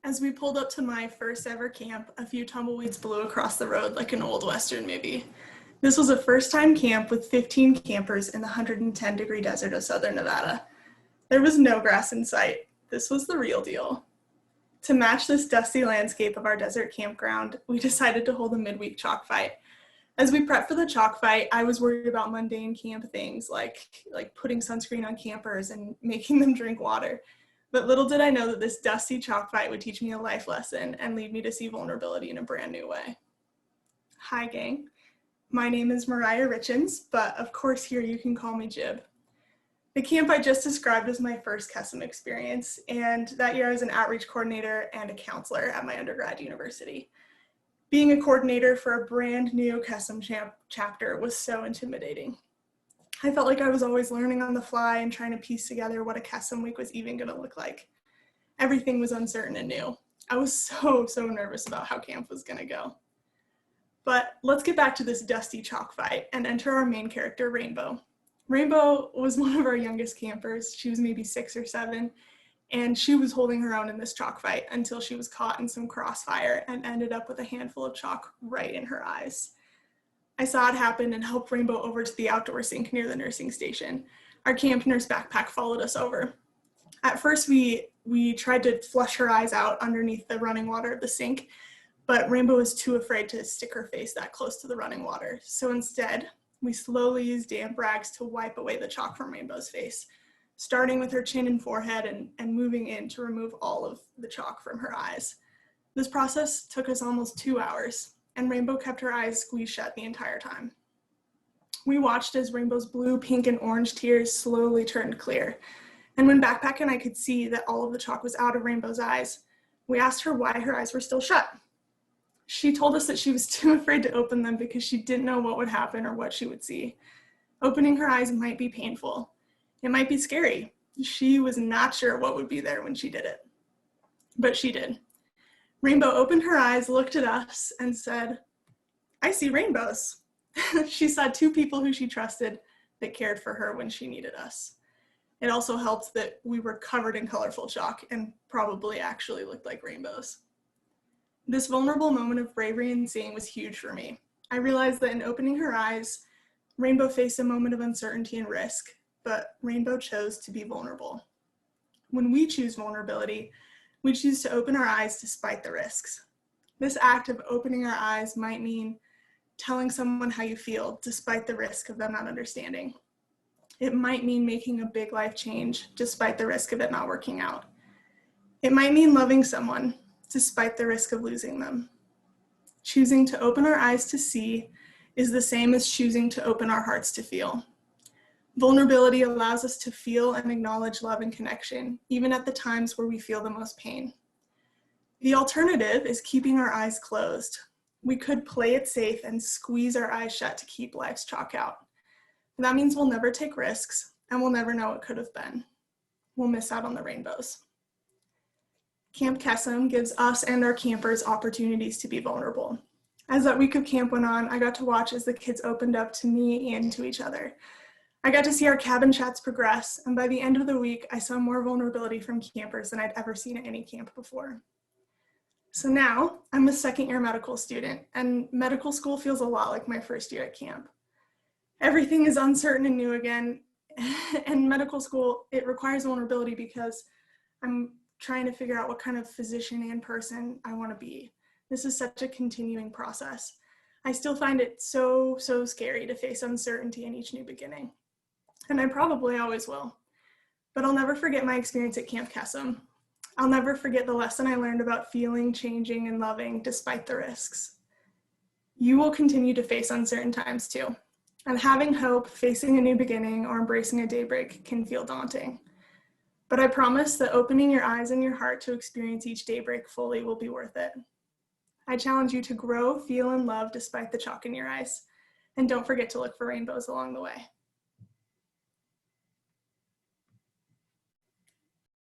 As we pulled up to my first ever camp, a few tumbleweeds blew across the road like an old Western movie. This was a first-time camp with 15 campers in the 110-degree desert of southern Nevada. There was no grass in sight. This was the real deal. To match this dusty landscape of our desert campground, we decided to hold a midweek chalk fight. As we prepped for the chalk fight, I was worried about mundane camp things like putting sunscreen on campers and making them drink water. But little did I know that this dusty chalk fight would teach me a life lesson and lead me to see vulnerability in a brand new way. Hi, gang. My name is Mariah Richins, but of course here you can call me JiB. The camp I just described was my first Kesem experience, and that year I was an outreach coordinator and a counselor at my undergrad university. Being a coordinator for a brand new Kesem chapter was so intimidating. I felt like I was always learning on the fly and trying to piece together what a Kesem week was even going to look like. Everything was uncertain and new. I was so nervous about how camp was going to go. But let's get back to this dusty chalk fight and enter our main character, Rainbow. Rainbow was one of our youngest campers. She was maybe 6 or 7, and she was holding her own in this chalk fight until she was caught in some crossfire and ended up with a handful of chalk right in her eyes. I saw it happen and helped Rainbow over to the outdoor sink near the nursing station. Our camp nurse backpack followed us over. At first, we tried to flush her eyes out underneath the running water of the sink, but Rainbow was too afraid to stick her face that close to the running water. So instead, we slowly used damp rags to wipe away the chalk from Rainbow's face, starting with her chin and forehead and moving in to remove all of the chalk from her eyes. This process took us almost 2 hours, and Rainbow kept her eyes squeezed shut the entire time. We watched as Rainbow's blue, pink, and orange tears slowly turned clear. And when Backpack and I could see that all of the chalk was out of Rainbow's eyes, we asked her why her eyes were still shut. She told us that she was too afraid to open them because she didn't know what would happen or what she would see. Opening her eyes might be painful. It might be scary. She was not sure what would be there when she did it. But she did. Rainbow opened her eyes, looked at us, and said, "I see rainbows." She saw 2 people who she trusted that cared for her when she needed us. It also helped that we were covered in colorful chalk and probably actually looked like rainbows. This vulnerable moment of bravery and seeing was huge for me. I realized that in opening her eyes, Rainbow faced a moment of uncertainty and risk, but Rainbow chose to be vulnerable. When we choose vulnerability, we choose to open our eyes despite the risks. This act of opening our eyes might mean telling someone how you feel despite the risk of them not understanding. It might mean making a big life change despite the risk of it not working out. It might mean loving someone despite the risk of losing them. Choosing to open our eyes to see is the same as choosing to open our hearts to feel. Vulnerability allows us to feel and acknowledge love and connection, even at the times where we feel the most pain. The alternative is keeping our eyes closed. We could play it safe and squeeze our eyes shut to keep life's chalk out. That means we'll never take risks, and we'll never know what could have been. We'll miss out on the rainbows. Camp Kesem gives us and our campers opportunities to be vulnerable. As that week of camp went on, I got to watch as the kids opened up to me and to each other. I got to see our cabin chats progress, and by the end of the week, I saw more vulnerability from campers than I'd ever seen at any camp before. So now, I'm a second-year medical student, and medical school feels a lot like my first year at camp. Everything is uncertain and new again, and medical school, it requires vulnerability because I'm trying to figure out what kind of physician and person I want to be. This is such a continuing process. I still find it so scary to face uncertainty in each new beginning. And I probably always will. But I'll never forget my experience at Camp Kesem. I'll never forget the lesson I learned about feeling, changing, and loving despite the risks. You will continue to face uncertain times too. And having hope, facing a new beginning, or embracing a daybreak can feel daunting. But I promise that opening your eyes and your heart to experience each daybreak fully will be worth it. I challenge you to grow, feel, and love despite the chalk in your eyes. And don't forget to look for rainbows along the way.